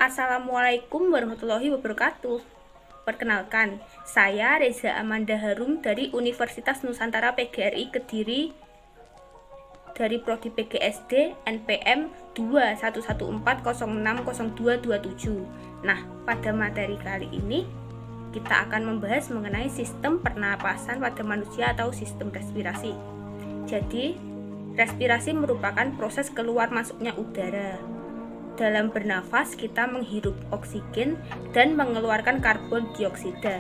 Assalamualaikum warahmatullahi wabarakatuh. Perkenalkan, saya Reza Amanda Harum dari Universitas Nusantara PGRI Kediri dari Prodi PGSD NPM 2114060227. Nah, pada materi kali ini kita akan membahas mengenai sistem pernapasan pada manusia atau sistem respirasi. Jadi, respirasi merupakan proses keluar masuknya udara. Dalam bernafas, kita menghirup oksigen dan mengeluarkan karbon dioksida.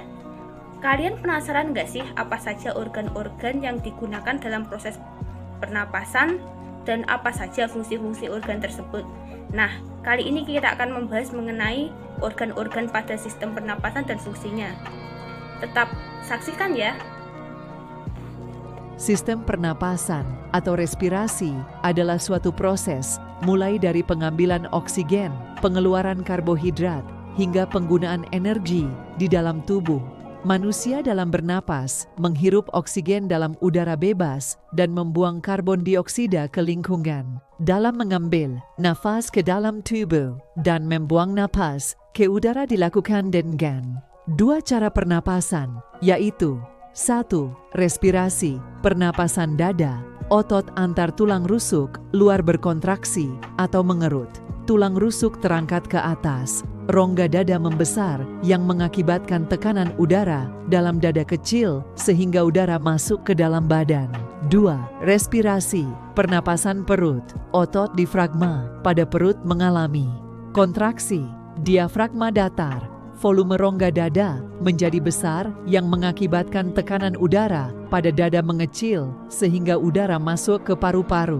Kalian penasaran nggak sih apa saja organ-organ yang digunakan dalam proses pernapasan dan apa saja fungsi-fungsi organ tersebut? Nah, kali ini kita akan membahas mengenai organ-organ pada sistem pernapasan dan fungsinya. Tetap saksikan ya. Sistem pernapasan atau respirasi adalah suatu proses mulai dari pengambilan oksigen, pengeluaran karbohidrat, hingga penggunaan energi di dalam tubuh. Manusia dalam bernapas menghirup oksigen dalam udara bebas dan membuang karbon dioksida ke lingkungan. Dalam mengambil nafas ke dalam tubuh dan membuang napas ke udara dilakukan dengan dua cara pernapasan, yaitu 1. Respirasi, pernapasan dada, otot antar tulang rusuk, luar berkontraksi atau mengerut. Tulang rusuk terangkat ke atas, rongga dada membesar yang mengakibatkan tekanan udara dalam dada kecil sehingga udara masuk ke dalam badan. 2. Respirasi, pernapasan perut, otot diafragma pada perut mengalami kontraksi, diafragma datar, volume rongga dada menjadi besar yang mengakibatkan tekanan udara pada dada mengecil sehingga udara masuk ke paru-paru.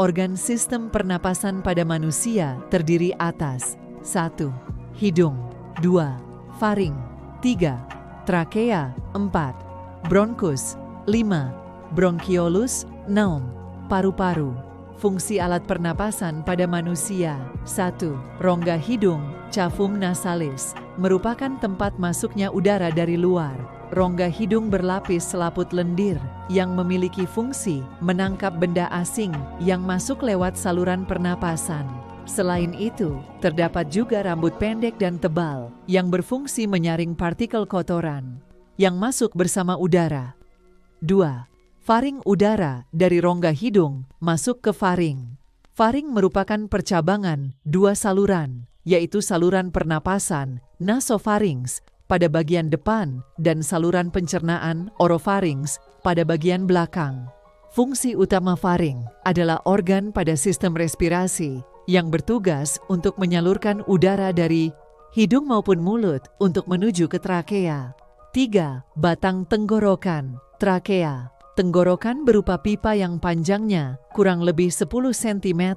Organ sistem pernapasan pada manusia terdiri atas 1. Hidung 2. Faring 3. Trakea 4. Bronkus 5. Bronkiolus 6. Paru-paru. Fungsi alat pernapasan pada manusia 1. Rongga hidung, cavum nasalis, merupakan tempat masuknya udara dari luar. Rongga hidung berlapis selaput lendir yang memiliki fungsi menangkap benda asing yang masuk lewat saluran pernapasan. Selain itu, terdapat juga rambut pendek dan tebal yang berfungsi menyaring partikel kotoran yang masuk bersama udara. 2. Faring udara dari rongga hidung masuk ke faring. Faring merupakan percabangan dua saluran, yaitu saluran pernapasan nasofarinks pada bagian depan dan saluran pencernaan orofarinks pada bagian belakang. Fungsi utama faring adalah organ pada sistem respirasi yang bertugas untuk menyalurkan udara dari hidung maupun mulut untuk menuju ke trakea. 3. Batang tenggorokan, trakea. Tenggorokan berupa pipa yang panjangnya kurang lebih 10 cm,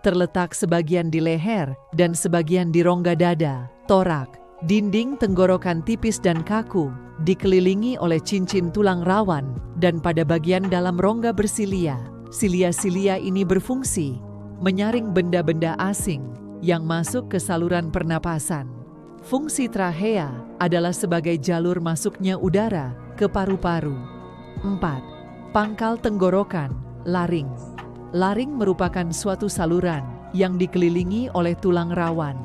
terletak sebagian di leher dan sebagian di rongga dada, torak. Dinding tenggorokan tipis dan kaku, dikelilingi oleh cincin tulang rawan dan pada bagian dalam rongga bersilia. Silia-silia ini berfungsi menyaring benda-benda asing yang masuk ke saluran pernapasan. Fungsi trachea adalah sebagai jalur masuknya udara ke paru-paru. 4. Pangkal tenggorokan, laring. Laring merupakan suatu saluran yang dikelilingi oleh tulang rawan.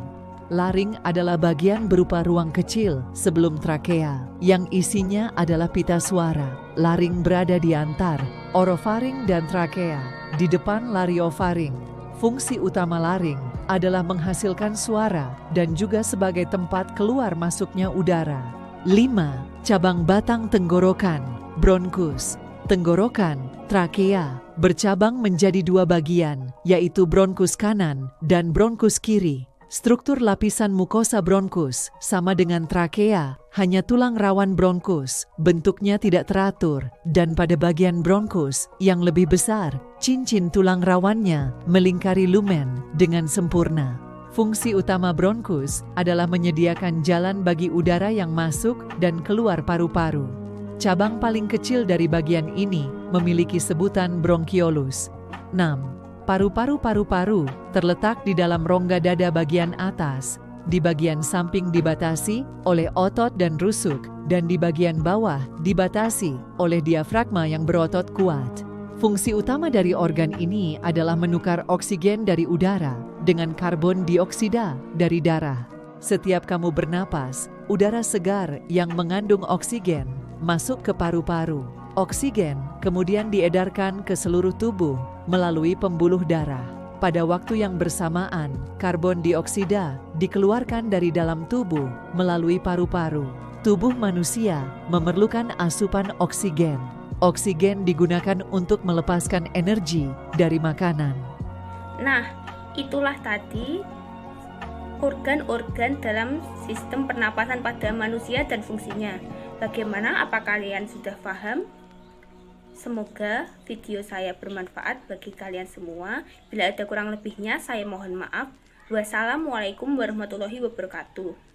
Laring adalah bagian berupa ruang kecil sebelum trakea yang isinya adalah pita suara. Laring berada di antar orofaring dan trakea, di depan lariofaring. Fungsi utama laring adalah menghasilkan suara dan juga sebagai tempat keluar masuknya udara. 5. Cabang batang tenggorokan, bronkus. Tenggorokan, trakea, bercabang menjadi dua bagian, yaitu bronkus kanan dan bronkus kiri. Struktur lapisan mukosa bronkus sama dengan trakea, hanya tulang rawan bronkus, bentuknya tidak teratur, dan pada bagian bronkus yang lebih besar, cincin tulang rawannya melingkari lumen dengan sempurna. Fungsi utama bronkus adalah menyediakan jalan bagi udara yang masuk dan keluar paru-paru. Cabang paling kecil dari bagian ini memiliki sebutan bronkiolus. 6. Paru-paru paru-paru terletak di dalam rongga dada bagian atas. Di bagian samping dibatasi oleh otot dan rusuk, dan di bagian bawah dibatasi oleh diafragma yang berotot kuat. Fungsi utama dari organ ini adalah menukar oksigen dari udara dengan karbon dioksida dari darah. Setiap kamu bernapas, udara segar yang mengandung oksigen masuk ke paru-paru. Oksigen kemudian diedarkan ke seluruh tubuh melalui pembuluh darah. Pada waktu yang bersamaan, karbon dioksida dikeluarkan dari dalam tubuh melalui paru-paru. Tubuh manusia memerlukan asupan oksigen. Oksigen digunakan untuk melepaskan energi dari makanan. Nah, itulah tadi organ-organ dalam sistem pernapasan pada manusia dan fungsinya. Bagaimana? Apa kalian sudah paham? Semoga video saya bermanfaat bagi kalian semua. Bila ada kurang lebihnya, saya mohon maaf. Wassalamualaikum warahmatullahi wabarakatuh.